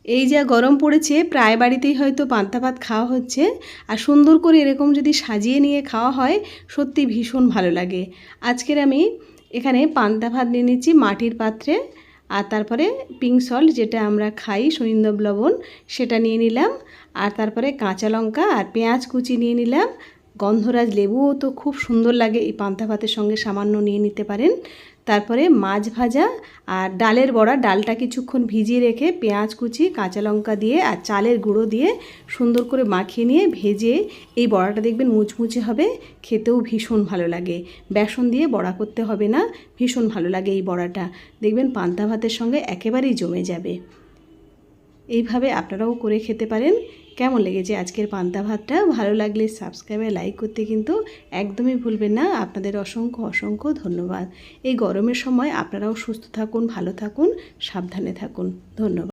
এই যা গরম পড়েছে প্রায় বাড়িতেই হয়তো পান্তা ভাত খাওয়া হচ্ছে। আর সুন্দর করে এরকম যদি সাজিয়ে নিয়ে খাওয়া হয় সত্যি ভীষণ ভালো লাগে। আজকের আমি এখানে পান্তা ভাত নিয়ে নিচ্ছি মাটির পাত্রে, আর তারপরে পিঙ্ক সল্ট যেটা আমরা খাই সৈন্দব লবণ সেটা নিয়ে নিলাম, আর তারপরে কাঁচা লঙ্কা আর পেঁয়াজ কুচি নিয়ে নিলাম। গন্ধরাজ লেবুও তো খুব সুন্দর লাগে, এই পান্তা ভাতের সঙ্গে সামান্য নিয়ে নিতে পারেন। তারপরে মাছ ভাজা আর ডালের বড়া, ডালটা কিছুক্ষণ ভিজিয়ে রেখে পেঁয়াজ কুচি কাঁচা লঙ্কা দিয়ে আর চালের গুঁড়ো দিয়ে সুন্দর করে মাখিয়ে নিয়ে ভেজে এই বড়াটা দেখবেন মুচমুচে হবে, খেতেও ভীষণ ভালো লাগে। বেসন দিয়ে বড়া করতে হবে না, ভীষণ ভালো লাগে এই বড়াটা, দেখবেন পান্তা ভাতের সঙ্গে একেবারেই জমে যাবে। এইভাবে আপনারাও করে খেতে পারেন। কেমন লেগেছে আজকের পান্তা ভাতটা? ভালো লাগলে সাবস্ক্রাইব আর লাইক করতে কিন্তু একদমই ভুলবেন না। আপনাদের অসংখ্য অসংখ্য ধন্যবাদ। এই গরমের সময় আপনারাও সুস্থ থাকুন, ভালো থাকুন, সাবধানে থাকুন। ধন্যবাদ।